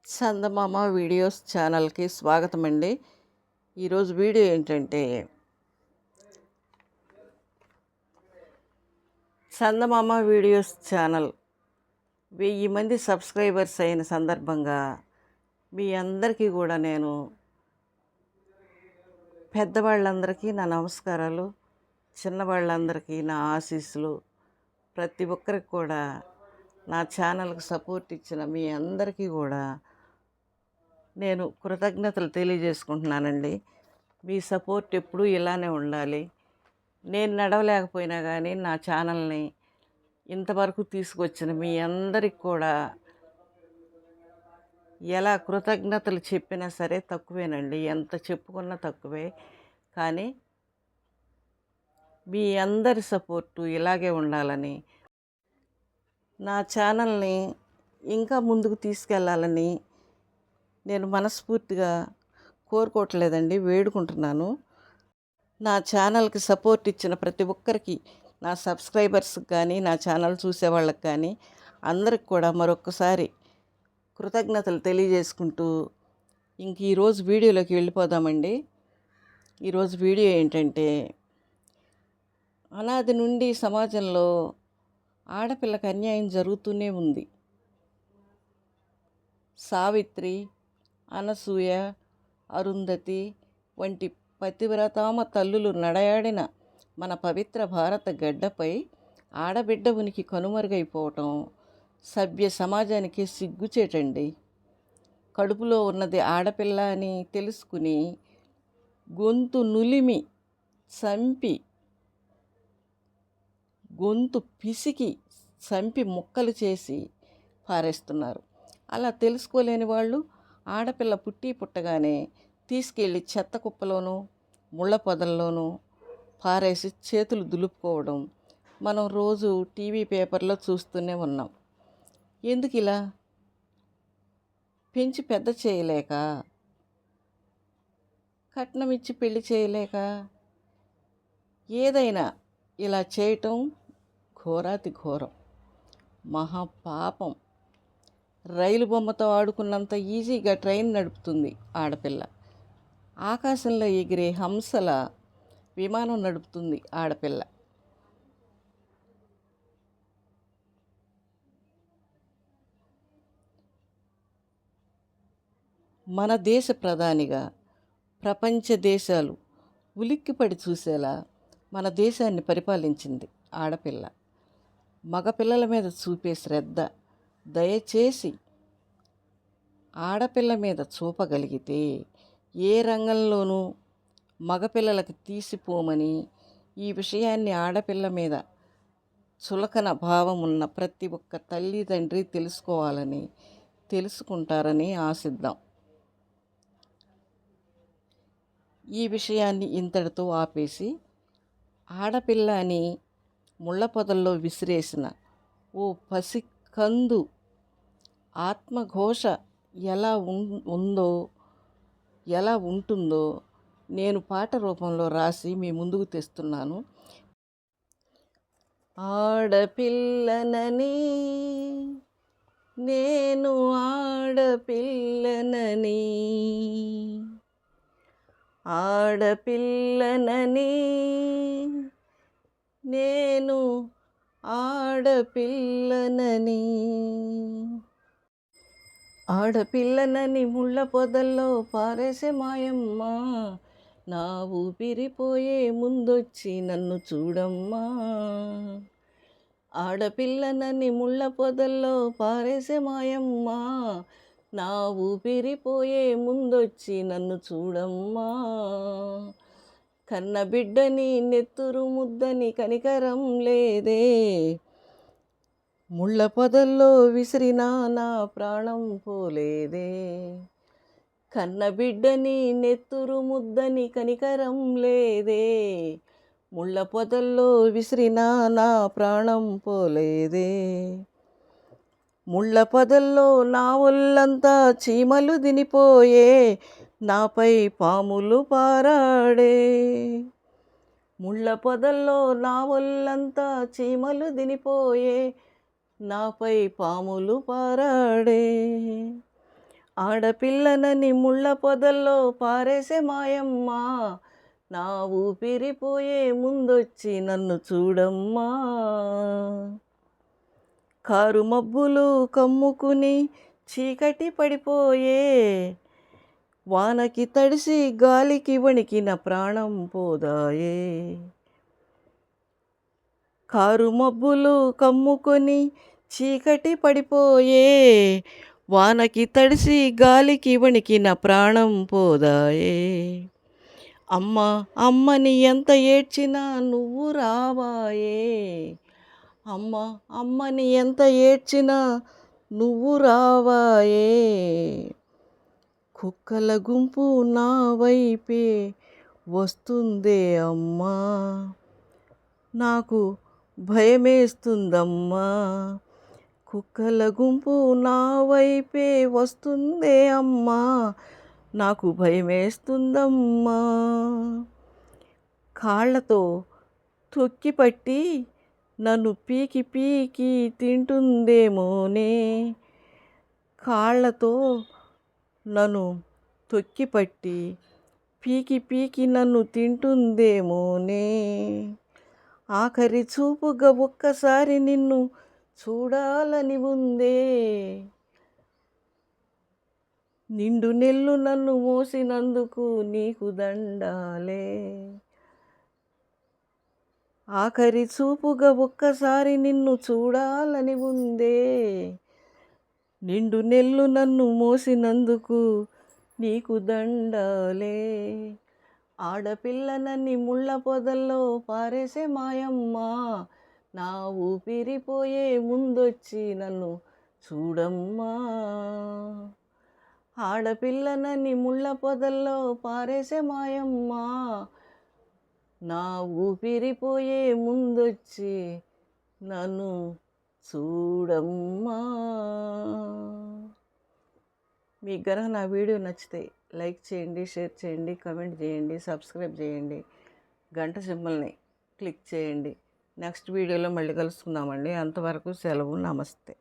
చందమామ videos ఛానల్కి స్వాగతం అండి. ఈరోజు వీడియో ఏంటంటే చందమామ వీడియోస్ ఛానల్ 1000 మంది సబ్స్క్రైబర్స్ అయిన సందర్భంగా మీ అందరికీ కూడా నేను పెద్దవాళ్ళందరికీ నా నమస్కారాలు, చిన్నవాళ్ళందరికీ నా ఆశీస్సులు. ప్రతి ఒక్కరికి కూడా నా ఛానల్కి సపోర్ట్ ఇచ్చిన మీ అందరికీ కూడా నేను కృతజ్ఞతలు తెలియజేసుకుంటున్నానండి. మీ సపోర్ట్ ఎప్పుడూ ఇలానే ఉండాలి. నేను నడవలేకపోయినా కానీ నా ఛానల్ని ఇంతవరకు తీసుకొచ్చిన మీ అందరికి కూడా ఎలా కృతజ్ఞతలు చెప్పినా సరే తక్కువేనండి. ఎంత చెప్పుకున్నా తక్కువే. కానీ మీ అందరి సపోర్టు ఇలాగే ఉండాలని, నా ఛానల్ని ఇంకా ముందుకు తీసుకెళ్ళాలని నేను మనస్ఫూర్తిగా కోరుకోవట్లేదండి, వేడుకుంటున్నాను. నా ఛానల్కి సపోర్ట్ ఇచ్చిన ప్రతి ఒక్కరికి, నా సబ్స్క్రైబర్స్కి కానీ, నా ఛానల్ చూసేవాళ్ళకి కానీ అందరికి కూడా మరొక్కసారి కృతజ్ఞతలు తెలియజేసుకుంటూ ఇంక ఈరోజు వీడియోలోకి వెళ్ళిపోదామండి. ఈరోజు వీడియో ఏంటంటే, అనాది నుండి సమాజంలో ఆడపిల్లకి అన్యాయం జరుగుతూనే ఉంది. సావిత్రి, అనసూయ, అరుంధతి వంటి పతివ్రతామ తల్లులు నడయాడిన మన పవిత్ర భారత గడ్డపై ఆడబిడ్డ ఉనికి కనుమరుగైపోవటం సభ్య సమాజానికి సిగ్గుచేటండి. కడుపులో ఉన్నది ఆడపిల్ల అని తెలుసుకుని గొంతు నులిమి చంపి, గొంతు పిసికి చంపి ముక్కలు చేసి పారేస్తున్నారు. అలా తెలుసుకోలేని వాళ్ళు ఆడపిల్ల పుట్టగానే తీసుకెళ్ళి చెత్త కుప్పలోనూ ముళ్ళ పొదల్లోనూ పారేసి చేతులు దులుపుకోవడం మనం రోజు టీవీ పేపర్లో చూస్తూనే ఉన్నాం. ఎందుకు ఇలా? పెంచి పెద్ద చేయలేక, కట్నం ఇచ్చి పెళ్లి చేయలేక, ఏదైనా ఇలా చేయటం ఘోరాతి ఘోరం, మహాపాపం. రైలు బొమ్మతో ఆడుకున్నంత ఈజీగా ట్రైన్ నడుపుతుంది ఆడపిల్ల. ఆకాశంలో ఎగిరే హంసల విమానం నడుపుతుంది ఆడపిల్ల. మన దేశ ప్రధానిగా ప్రపంచ దేశాలు ఉలిక్కిపడి చూసేలా మన దేశాన్ని పరిపాలించింది ఆడపిల్ల. మగపిల్లల మీద చూపే శ్రద్ధ దయచేసి ఆడపిల్ల మీద చూపగలిగితే ఏ రంగంలోనూ మగపిల్లలకు తీసిపోమని, ఈ విషయాన్ని ఆడపిల్ల మీద చులకన భావం ఉన్న ప్రతి ఒక్క తల్లి తండ్రి తెలుసుకోవాలని, తెలుసుకుంటారని ఆశిద్దాం. ఈ విషయాన్ని ఇంతటితో ఆపేసి ఆడపిల్ల అని ముళ్ళ పొదల్లో విసిరేసిన ఓ పసికందు ఆత్మఘోష ఎలా ఉందో, ఎలా ఉంటుందో నేను పాట రూపంలో రాసి మీ ముందుకు తెస్తున్నాను. ఆడపిల్లనని, నేను ఆడపిల్లనని, ఆడపిల్లనని, నేను ఆడపిల్లనని, ఆడపిల్లనని ముళ్ళ పొదల్లో పారేసే మాయమ్మ, నా ఊపిరిపోయే ముందొచ్చి నన్ను చూడమ్మా. ఆడపిల్లనని ముళ్ళ పొదల్లో పారేసే మాయమ్మ, నా ఊపిరిపోయే ముందొచ్చి నన్ను చూడమ్మా. కన్న బిడ్డని నెత్తురు ముద్దని కనికరం లేదే, ముళ్ళ పొదల్లో విసిరినా నా ప్రాణం పోలేదే. కన్న బిడ్డని నెత్తురు ముద్దని కనికరం లేదే, ముళ్ళ పొదల్లో విసిరినా నా ప్రాణం పోలేదే. ముళ్ళ పొదల్లో నా ఒళ్ళంతా చీమలు దినిపోయే, నాపై పాములు పారాడే. ముళ్ళ పొదల్లో నా ఒళ్ళంతా చీమలు దినిపోయే, నాపై పాములు పారాడే. ఆడపిల్లనని ముళ్ళ పొదల్లో పారేసే మాయమ్మ, నా ఊపిరిపోయే ముందొచ్చి నన్ను చూడమ్మా. కారు మబ్బులు కమ్ముకుని చీకటి పడిపోయే, వానకి తడిసి గాలికి వణికిన ప్రాణం పోదాయే. కారు మబ్బులు కమ్ముకొని చీకటి పడిపోయే, వానకి తడిసి గాలికి వణికిన ప్రాణం పోదాయే. అమ్మ అమ్మని ఎంత ఏడ్చినా నువ్వు రావాయే, అమ్మ అమ్మని ఎంత ఏడ్చినా నువ్వు రావాయే. కుక్కల గుంపు నా వైపే వస్తుందే అమ్మా, నాకు భయమేస్తుందమ్మా. కుక్కల గుంపు నా వైపే వస్తుందే అమ్మా, నాకు భయమేస్తుందమ్మా. కాళ్ళతో తొక్కిపట్టి నన్ను పీకి పీకి తింటుందేమోనే, కాళ్ళతో నన్ను తొక్కిపట్టి పీకి పీకి నన్ను తింటుందేమోనే. ఆఖరి చూపుగా ఒక్కసారి నిన్ను చూడాలని ఉందే, నిండు నెల్లు నన్ను మోసినందుకు నీకు దండాలే. ఆఖరి చూపుగా ఒక్కసారి నిన్ను చూడాలని ఉందే, నిండు నెల్లు నన్ను మోసినందుకు నీకు దండాలే. ఆడపిల్లనని ముళ్ళ పొదల్లో పారేసే మాయమ్మ, నా ఊపిరిపోయే ముందొచ్చి నన్ను చూడమ్మా. ఆడపిల్లనని ముళ్ళ పొదల్లో పారేసే మాయమ్మ, నా ఊపిరిపోయే ముందొచ్చి నన్ను చూడమ్మా. మీకు గనక నా వీడియో నచ్చితే లైక్ చేయండి, షేర్ చేయండి, కామెంట్ చేయండి, సబ్స్క్రైబ్ చేయండి, గంట సింబల్ని క్లిక్ చేయండి. నెక్స్ట్ వీడియోలో మళ్ళీ కలుసుకుందామండి. అంతవరకు సెలవు, నమస్తే.